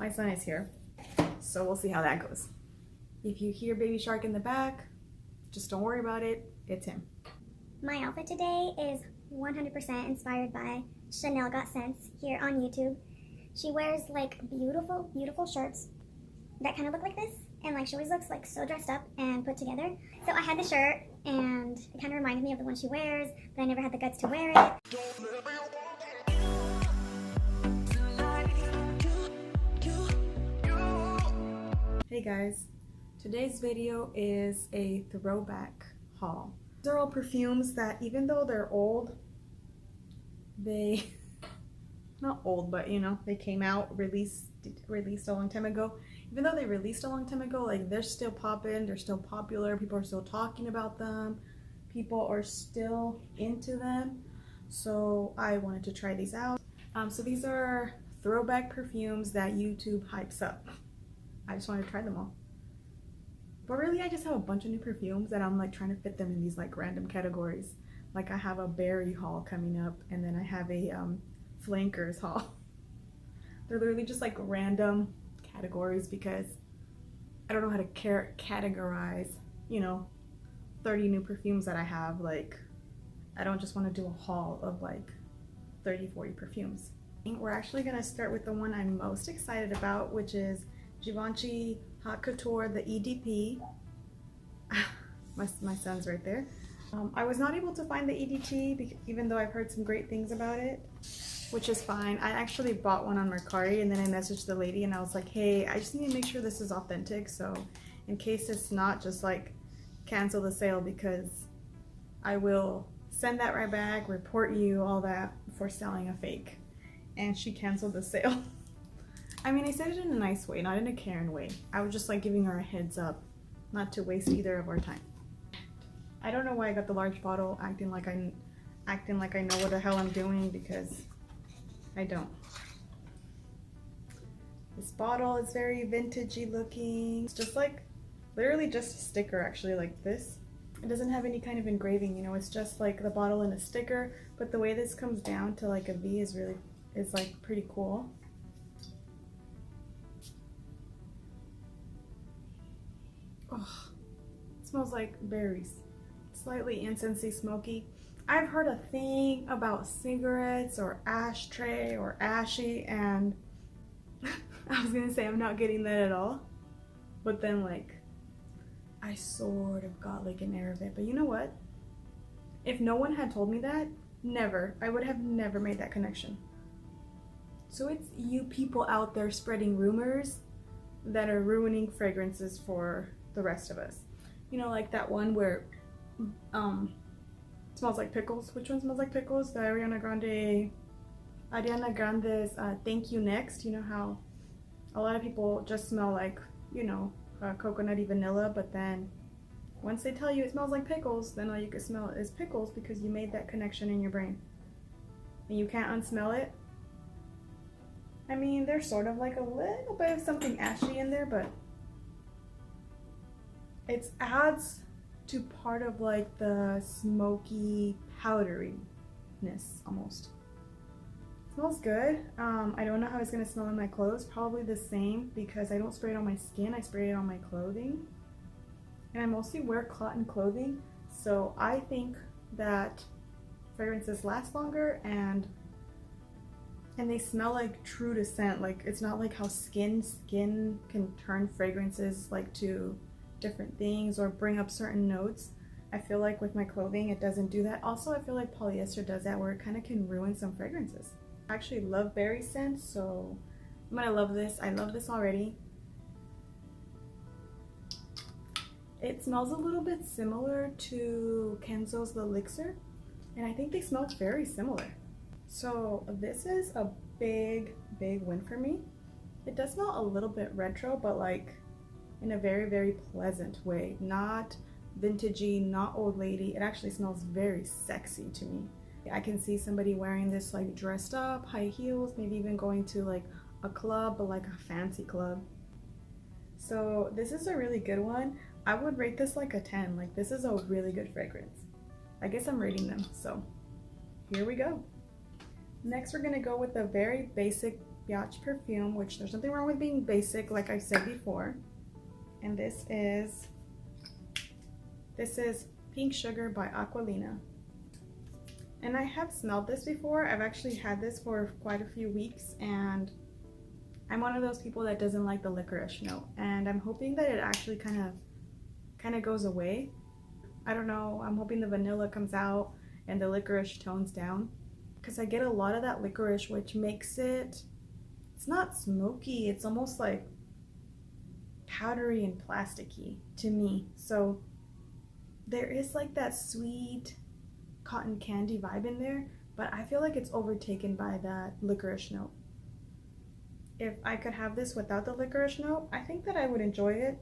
my son is here, so we'll see how that goes. If you hear Baby Shark in the back, just don't worry about it. It's him. My outfit today is 100% inspired by Chanell Got Scents here on YouTube. She wears like beautiful, beautiful shirts that kind of look like this, and like she always looks like so dressed up and put together. So I had the shirt and it kind of reminded me of the one she wears, but I never had the guts to wear it. Hey guys, today's video is a throwback haul. These are all perfumes that, even though they're old, not old, but you know, they came out, released a long time ago. Even though they released a long time ago, like they're still popping, they're still popular, people are still talking about them, people are still into them. So I wanted to try these out. So these are throwback perfumes that YouTube hypes up. I just wanted to try them all. But really, I just have a bunch of new perfumes that I'm like trying to fit them in these like random categories. Like I have a berry haul coming up, and then I have a flankers haul. They're literally just like random categories because I don't know how to categorize, you know, 30 new perfumes that I have. Like, I don't just want to do a haul of like 30-40 perfumes. We're actually gonna start with the one I'm most excited about, which is Givenchy Haute Couture, the EDP. my son's right there. I was not able to find the EDT, even though I've heard some great things about it, which is fine. I actually bought one on Mercari, and then I messaged the lady and I was like, hey, I just need to make sure this is authentic, so in case it's not, just like cancel the sale, because I will send that right back, report you, all that, for selling a fake. And she canceled the sale. I mean, I said it in a nice way, not in a Karen way. I was just like giving her a heads up not to waste either of our time. I don't know why I got the large bottle, acting like I know what the hell I'm doing, because I don't. This bottle is very vintagey looking. It's just like literally just a sticker, actually, like this. It doesn't have any kind of engraving, you know, it's just like the bottle and a sticker, but the way this comes down to like a V is like pretty cool. Oh, it smells like berries. Slightly incensey, smoky. I've heard a thing about cigarettes or ashtray or ashy, and I was gonna say I'm not getting that at all, but then like I sort of got like an air of it. But you know what? If no one had told me that, I would have never made that connection. So it's you people out there spreading rumors that are ruining fragrances for the rest of us. You know, like that one where smells like pickles. Which one smells like pickles? The Ariana Grande's Thank You Next. You know how a lot of people just smell like, you know, coconutty vanilla, but then once they tell you it smells like pickles, then all you can smell is pickles because you made that connection in your brain. And you can't unsmell it. I mean, there's sort of like a little bit of something ashy in there, but it adds to part of like the smoky powderiness almost. It smells good. I don't know how it's gonna smell in my clothes. Probably the same, because I don't spray it on my skin, I spray it on my clothing. And I mostly wear cotton clothing, so I think that fragrances last longer and they smell like true to scent. Like, it's not like how skin can turn fragrances like to different things or bring up certain notes. I feel like with my clothing it doesn't do that. Also, I feel like polyester does that, where it kind of can ruin some fragrances. I actually love berry scents, so I'm gonna love this. I love this already. It smells a little bit similar to Kenzo's The Elixir, and I think they smell very similar. So this is a big win for me. It does smell a little bit retro, but like in a very pleasant way. Not vintagey, not old lady. It actually smells very sexy to me. I can see somebody wearing this like dressed up, high heels, maybe even going to like a club, but like a fancy club. So this is a really good one. I would rate this like a 10. Like, this is a really good fragrance. I guess I'm rating them, so here we go. Next we're gonna go with a very basic Biatch perfume, which there's nothing wrong with being basic, like I said before. And this is Pink Sugar by AQUOLINA. And I have smelled this before. I've actually had this for quite a few weeks, and I'm one of those people that doesn't like the licorice note, and I'm hoping that it actually kind of goes away. I don't know, I'm hoping the vanilla comes out and the licorice tones down, because I get a lot of that licorice, which makes it's not smoky, it's almost like powdery and plasticky to me. So there is like that sweet cotton candy vibe in there, but I feel like it's overtaken by that licorice note. If I could have this without the licorice note, I think that I would enjoy it,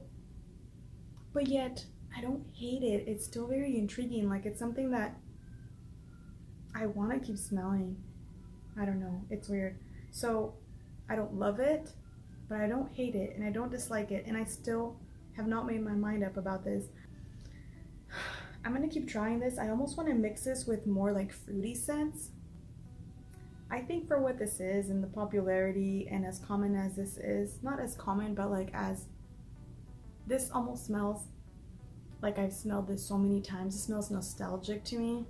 but yet I don't hate it. It's still very intriguing. Like, it's something that I want to keep smelling. I don't know, it's weird. So I don't love it, but I don't hate it and I don't dislike it, and I still have not made my mind up about this. I'm gonna keep trying this. I almost want to mix this with more like fruity scents. I think for what this is and the popularity, and as common as this is, not as common, but like as this almost smells like I've smelled this so many times. It smells nostalgic to me.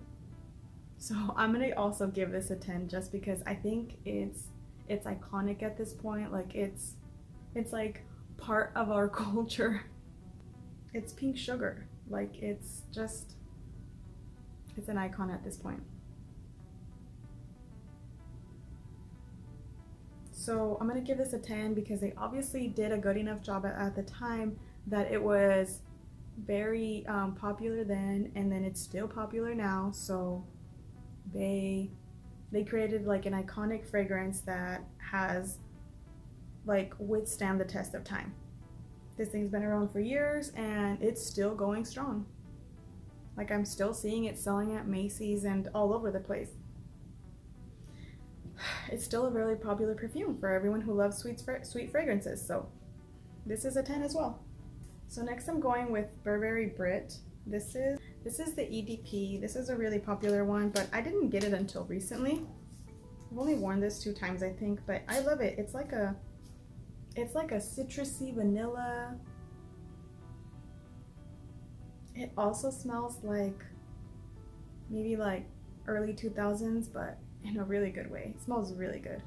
So I'm gonna also give this a 10 just because I think it's iconic at this point. Like it's like part of our culture. It's pink sugar. Like it's an icon at this point. So I'm gonna give this a 10 because they obviously did a good enough job at the time that it was very popular then, and then it's still popular now. So they created like an iconic fragrance that has like withstand the test of time. This thing's been around for years and it's still going strong. Like I'm still seeing it selling at Macy's and all over the place. It's still a really popular perfume for everyone who loves sweet fragrances, so this is a 10 as well. So next I'm going with Burberry Brit. This is the EDP. This is a really popular one, but I didn't get it until recently. I've only worn this 2 times, I think, but I love it. It's like a citrusy vanilla. It also smells like maybe like early 2000s, but in a really good way. It smells really good.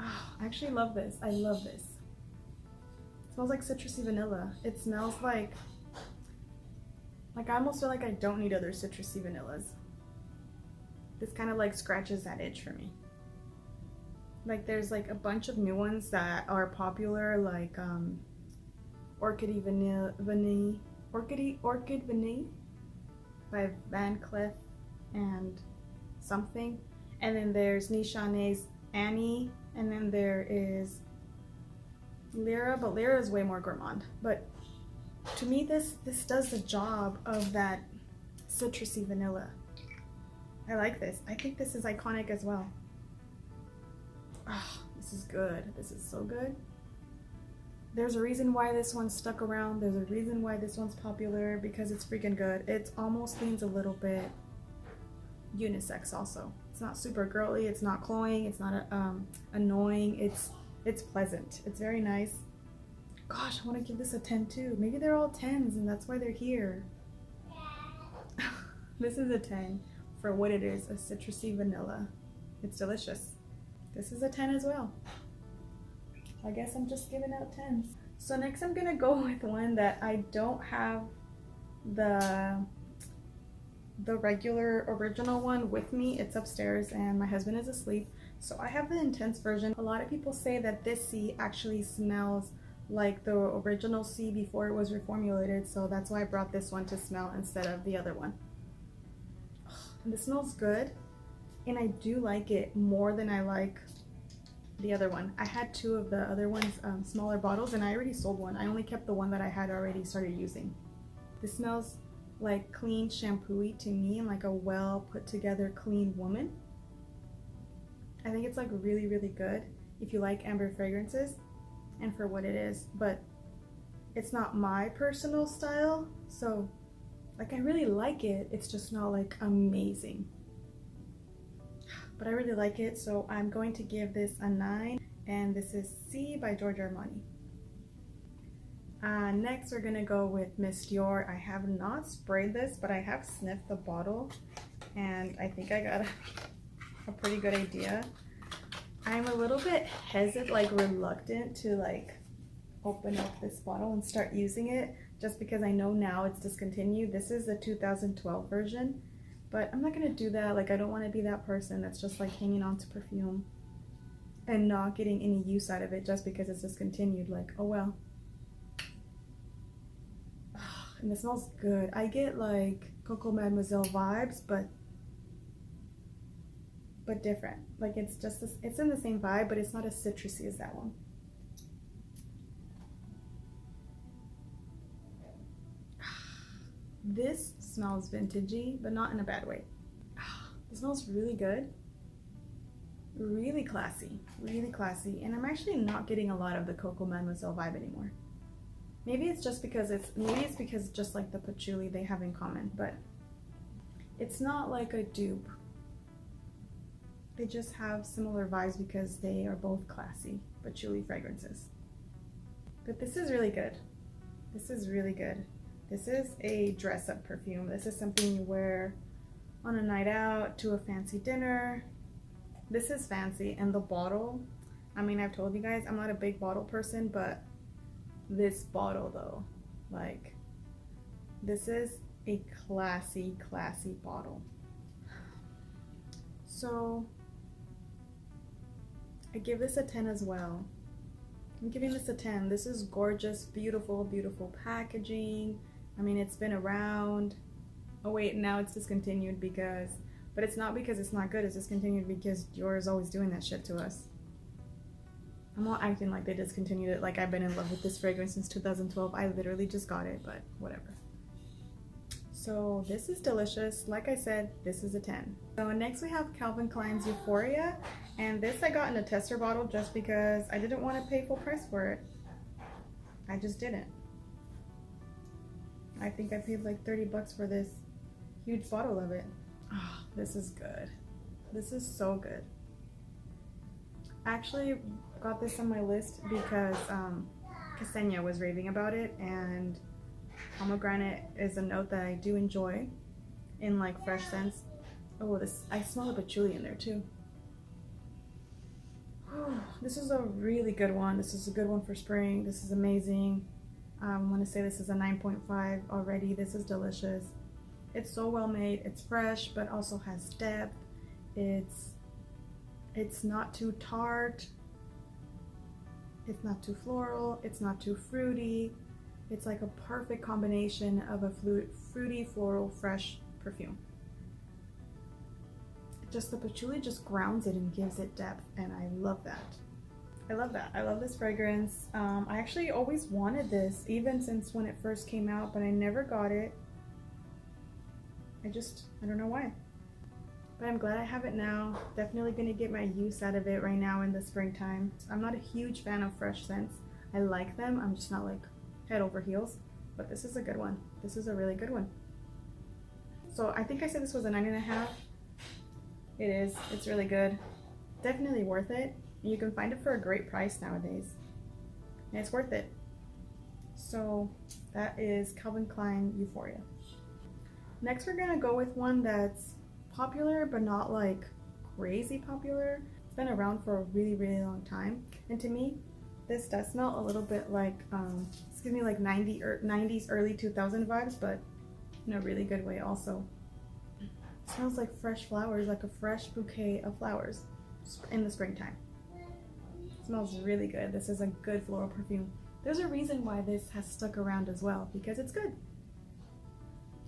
Oh, I actually love this. I love this. It smells like citrusy vanilla. It smells like I almost feel like I don't need other citrusy vanillas. This kind of like scratches that itch for me. Like there's like a bunch of new ones that are popular, like Orchid Vanille by Van Cleef and something, and then there's Nishane's Annie, and then there is Lyra, but Lyra is way more gourmand. But to me, this does the job of that citrusy vanilla. I like this. I think this is iconic as well. Oh, this is good. This is so good. There's a reason why this one's stuck around. There's a reason why this one's popular, because it's freaking good. It almost leans a little bit unisex also. It's not super girly, it's not cloying, it's not annoying, it's pleasant. It's very nice. Gosh, I want to give this a 10 too. Maybe they're all 10s and that's why they're here. This is a 10 for what it is, a citrusy vanilla. It's delicious. This is a 10 as well. I guess I'm just giving out 10s. So next I'm gonna go with one that I don't have the regular original one with me. It's upstairs and my husband is asleep, so I have the intense version. A lot of people say that this C actually smells like the original C before it was reformulated, so that's why I brought this one to smell instead of the other one. And this smells good, and I do like it more than I like the other one. I had 2 of the other ones, smaller bottles, and I already sold one. I only kept the one that I had already started using. This smells like clean shampoo-y to me, and like a well put together clean woman. I think it's like really, really good if you like amber fragrances and for what it is, but it's not my personal style, so like I really like it, it's just not like amazing. but I really like it, so I'm going to give this a 9, and this is C by Giorgio Armani. Next we're gonna go with Miss Dior. I have not sprayed this, but I have sniffed the bottle, and I think I got a pretty good idea. I'm a little bit hesitant, like reluctant to like open up this bottle and start using it, just because I know now it's discontinued. This is the 2012 version, but I'm not gonna do that. Like, I don't want to be that person that's just like hanging on to perfume and not getting any use out of it just because it's discontinued. Like, oh well. And it smells good. I get like Coco Mademoiselle vibes, but different. Like, it's just this, it's in the same vibe, but it's not as citrusy as that one. This smells vintagey, but not in a bad way. It smells really good. Really classy. Really classy. And I'm actually not getting a lot of the Coco Mademoiselle vibe anymore. Maybe it's just because it's just like the patchouli they have in common, but it's not like a dupe. They just have similar vibes because they are both classy patchouli fragrances. But this is really good. This is really good. This is a dress-up perfume. This is something you wear on a night out, to a fancy dinner. This is fancy, and the bottle, I mean, I've told you guys, I'm not a big bottle person, but this bottle though, like, this is a classy bottle. So I give this a 10 as well. I'm giving this a 10. This is gorgeous, beautiful packaging. I mean, it's been around. Oh wait, now it's discontinued because, but it's not because it's not good, it's discontinued because Dior is always doing that shit to us. I'm not acting like they discontinued it, like I've been in love with this fragrance since 2012. I literally just got it, but whatever. So this is delicious. Like I said, this is a 10. So next we have Calvin Klein's Euphoria, and this I got in a tester bottle just because I didn't want to pay full price for it. I just didn't. I think I paid like 30 bucks for this huge bottle of it. Oh, this is good. This is so good. I actually got this on my list because Ksenia was raving about it, and pomegranate is a note that I do enjoy in like fresh scents. Oh, this, I smell the patchouli in there too. Oh, this is a really good one. This is a good one for spring. This is amazing. I want to say this is a 9.5 already. This is delicious. It's so well made. It's fresh, but also has depth. It's not too tart. It's not too floral. It's not too fruity. It's like a perfect combination of a fruity, floral, fresh perfume. Just the patchouli just grounds it and gives it depth, and I love that. I love that. I love this fragrance. I actually always wanted this, even since when it first came out, but I never got it. I don't know why. But I'm glad I have it now. Definitely gonna get my use out of it right now in the springtime. I'm not a huge fan of fresh scents. I like them, I'm just not like head over heels, but this is a good one. This is a really good one. So I think I said this was a 9.5. It is, it's really good. Definitely worth it. You can find it for a great price nowadays, and it's worth it. So that is Calvin Klein Euphoria. Next we're gonna go with one that's popular, but not like crazy popular. It's been around for a really long time, and to me this does smell a little bit like excuse me, like 90s early 2000 vibes, but in a really good way also. It smells like fresh flowers, like a fresh bouquet of flowers in the springtime. It smells really good. This is a good floral perfume. There's a reason why this has stuck around as well, because it's good.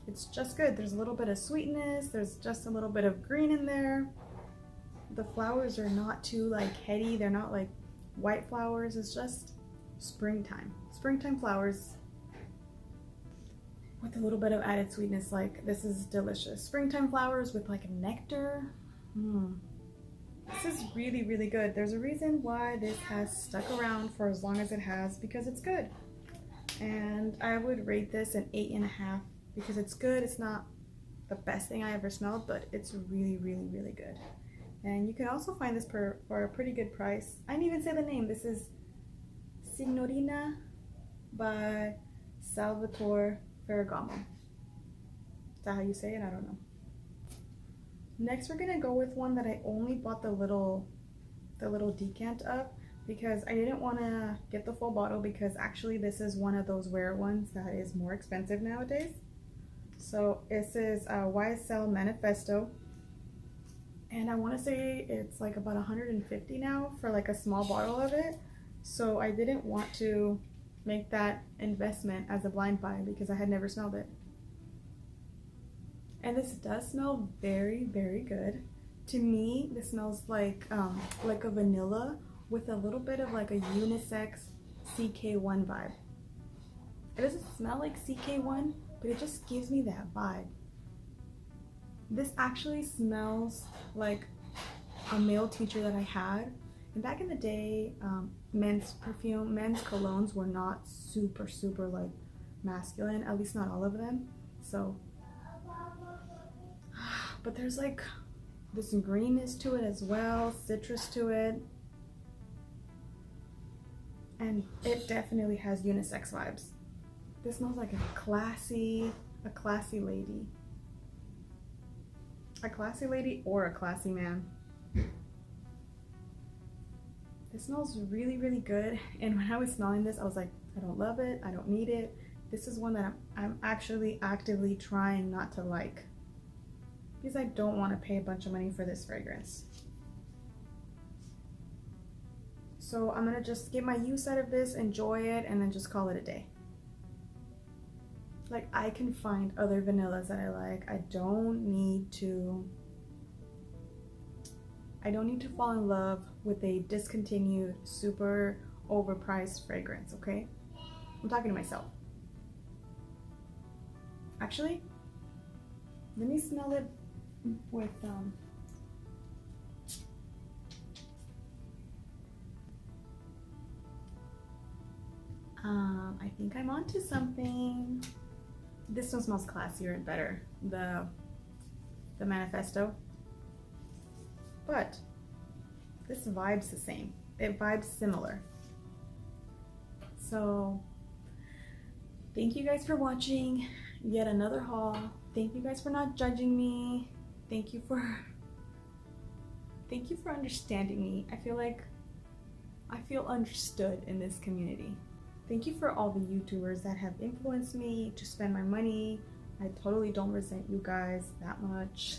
It's just good. There's a little bit of sweetness. There's just a little bit of green in there. The flowers are not too like heady. They're not like white flowers. It's just springtime. Springtime flowers with a little bit of added sweetness. Like, this is delicious. Springtime flowers with like nectar. This is really good. There's a reason why this has stuck around for as long as it has, because it's good. And I would rate this an 8.5 because it's good. It's not the best thing I ever smelled, but it's really good. And you can also find this for a pretty good price. I didn't even say the name. This is Signorina by Salvatore Ferragamo. Is that how you say it? I don't know. Next, we're gonna go with one that I only bought the little decant of because I didn't want to get the full bottle, because actually this is one of those rare ones that is more expensive nowadays. So this is YSL Manifesto, and I want to say it's like about 150 now for like a small bottle of it. So I didn't want to make that investment as a blind buy because I had never smelled it. And this does smell very, very good. To me, this smells like a vanilla with a little bit of like a unisex CK1 vibe. It doesn't smell like CK1, but it just gives me that vibe. This actually smells like a male teacher that I had. And back in the day, men's colognes were not super like masculine, at least not all of them. So, but there's like this greenness to it as well, citrus to it. And it definitely has unisex vibes. This smells like a classy lady. A classy lady or a classy man. It smells really, really good. And when I was smelling this, I was like, I don't love it, I don't need it. This is one that I'm actually actively trying not to like, because I don't want to pay a bunch of money for this fragrance. So I'm gonna just get my use out of this, enjoy it, and then just call it a day. Like, I can find other vanillas that I like. I don't need to fall in love with a discontinued, super overpriced fragrance, okay? I'm talking to myself. Actually, let me smell it with I think I'm onto something. This one smells classier and better, the Manifesto. But this vibes the same. It vibes similar. So thank you guys for watching yet another haul. Thank you guys for not judging me. Thank you for understanding me. I feel understood in this community. Thank you for all the YouTubers that have influenced me to spend my money. I totally don't resent you guys that much.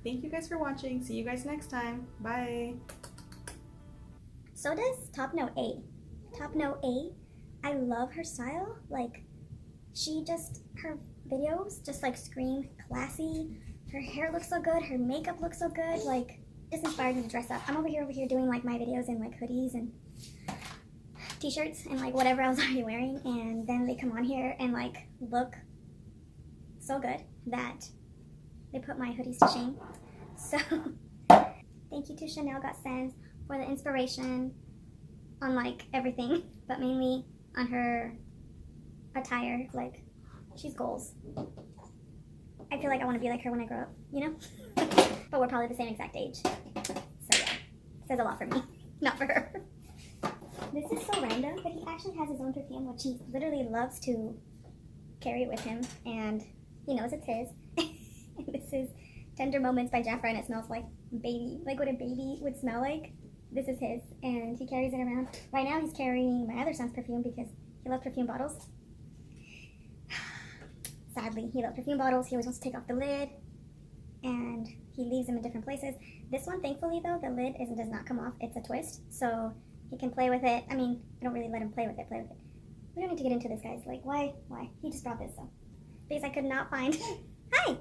Thank you guys for watching. See you guys next time. Bye. So does Top Note A. Top Note A, I love her style. Like, her videos just like scream classy. Her hair looks so good. Her makeup looks so good. Like, just inspired me to dress up. I'm over here doing like my videos in like hoodies and t-shirts and like whatever I was already wearing, and then they come on here and like look so good that they put my hoodies to shame. So thank you to Chanell Got Scents for the inspiration on like everything, but mainly on her attire. Like, she's goals. I feel like I want to be like her when I grow up, you know? But we're probably the same exact age. So yeah, says a lot for me, not for her. This is so random, but he actually has his own perfume, which he literally loves to carry with him, and he knows it's his. And this is Tender Moments by Jafra, and it smells like baby, like what a baby would smell like. This is his, and he carries it around. Right now he's carrying my other son's perfume because he loves perfume bottles. Sadly, he loves perfume bottles. He always wants to take off the lid, and he leaves them in different places. This one, thankfully though, the lid does not come off. It's a twist, so he can play with it. I mean, I don't really let him play with it. We don't need to get into this, guys. Like, why? He just brought this, so. Because I could not find... Hi!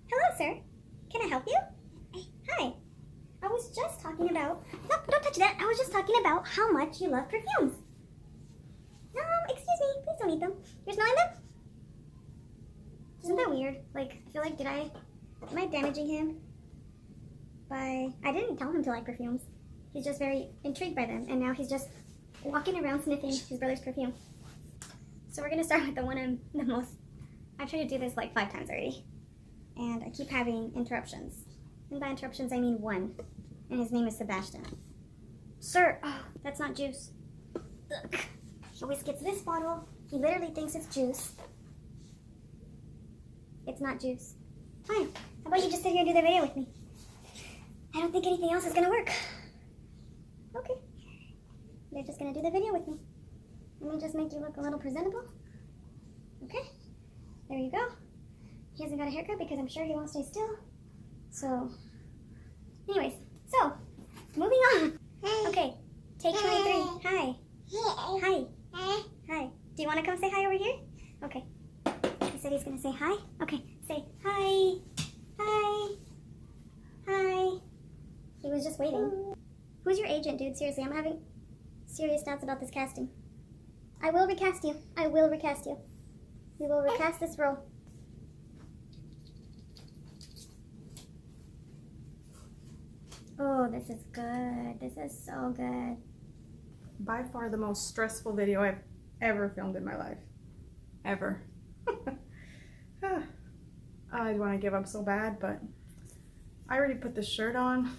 Hello, sir. Can I help you? Hi. I was just talking about... No, don't touch that. I was just talking about how much you love perfumes. Excuse me. Please don't eat them. You're smelling them? Isn't that weird? Like, I feel like, am I damaging him? I didn't tell him to like perfumes. He's just very intrigued by them, and now he's just walking around sniffing his brother's perfume. So we're gonna start with the one I'm the most... I've tried to do this like 5 times already, and I keep having interruptions. And by interruptions, I mean one. And his name is Sebastian. Sir, oh, that's not juice. Ugh. He always gets this bottle. He literally thinks it's juice. It's not juice. Fine. How about you just sit here and do the video with me? I don't think anything else is gonna work. Okay. They're just gonna do the video with me. Let me just make you look a little presentable. Okay. There you go. He hasn't got a haircut because I'm sure he won't stay still. So, anyways. So, moving on. Okay. Take 23. Hi. Hi. Hi. Do you want to come say hi over here? Okay. He said he's gonna say hi. Okay. Say hi. Hi. Hi. He was just waiting. Who's your agent, dude? Seriously, I'm having serious doubts about this casting. I will recast you. I will recast you. We will recast this role. Oh, this is good. This is so good. By far the most stressful video I've ever filmed in my life. Ever. I want to give up so bad, but I already put the shirt on.